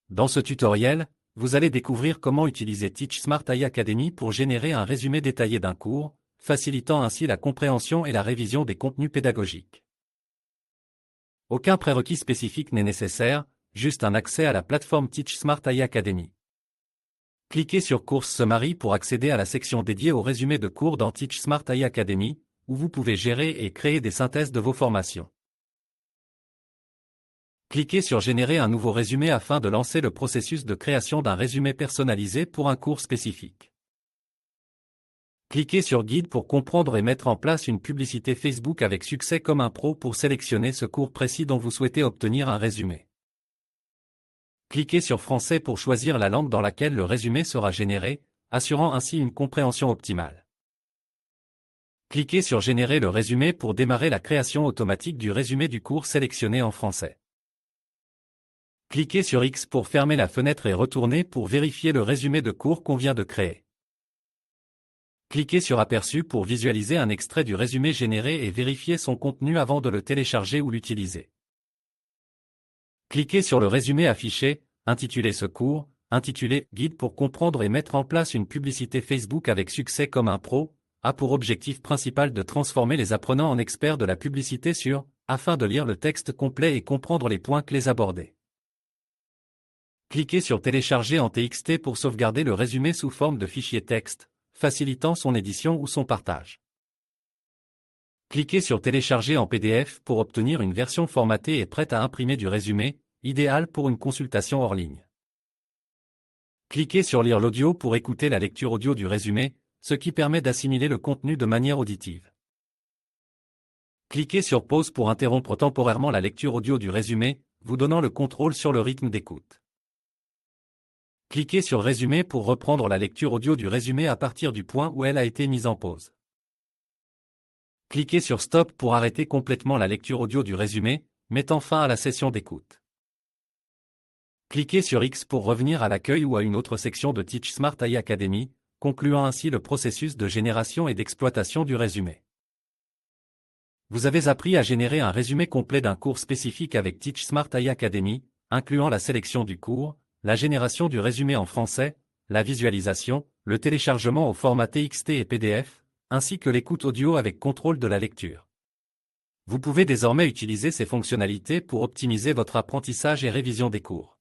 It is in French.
Dans ce tutoriel, vous allez découvrir comment utiliser Teach Smart AI Academy pour générer un résumé détaillé d'un cours, facilitant ainsi la compréhension et la révision des contenus pédagogiques. Aucun prérequis spécifique n'est nécessaire, juste un accès à la plateforme Teach Smart AI Academy. Cliquez sur Courses Summary pour accéder à la section dédiée au résumé de cours dans Teach Smart AI Academy, où vous pouvez gérer et créer des synthèses de vos formations. Cliquez sur Générer un nouveau résumé afin de lancer le processus de création d'un résumé personnalisé pour un cours spécifique. Cliquez sur Guide pour comprendre et mettre en place une publicité Facebook avec succès comme un pro pour sélectionner ce cours précis dont vous souhaitez obtenir un résumé. Cliquez sur Français pour choisir la langue dans laquelle le résumé sera généré, assurant ainsi une compréhension optimale. Cliquez sur Générer le résumé pour démarrer la création automatique du résumé du cours sélectionné en français. Cliquez sur X pour fermer la fenêtre et retourner pour vérifier le résumé de cours qu'on vient de créer. Cliquez sur Aperçu pour visualiser un extrait du résumé généré et vérifier son contenu avant de le télécharger ou l'utiliser. Cliquez sur le résumé affiché, intitulé ce cours, intitulé Guide pour comprendre et mettre en place une publicité Facebook avec succès comme un pro, a pour objectif principal de transformer les apprenants en experts de la publicité afin de lire le texte complet et comprendre les points clés abordés. Cliquez sur Télécharger en TXT pour sauvegarder le résumé sous forme de fichier texte, facilitant son édition ou son partage. Cliquez sur Télécharger en PDF pour obtenir une version formatée et prête à imprimer du résumé, idéale pour une consultation hors ligne. Cliquez sur Lire l'audio pour écouter la lecture audio du résumé, ce qui permet d'assimiler le contenu de manière auditive. Cliquez sur Pause pour interrompre temporairement la lecture audio du résumé, vous donnant le contrôle sur le rythme d'écoute. Cliquez sur Résumé pour reprendre la lecture audio du résumé à partir du point où elle a été mise en pause. Cliquez sur Stop pour arrêter complètement la lecture audio du résumé, mettant fin à la session d'écoute. Cliquez sur X pour revenir à l'accueil ou à une autre section de Teach Smart AI Academy, concluant ainsi le processus de génération et d'exploitation du résumé. Vous avez appris à générer un résumé complet d'un cours spécifique avec Teach Smart AI Academy, incluant la sélection du cours, la génération du résumé en français, la visualisation, le téléchargement au format TXT et PDF, ainsi que l'écoute audio avec contrôle de la lecture. Vous pouvez désormais utiliser ces fonctionnalités pour optimiser votre apprentissage et révision des cours.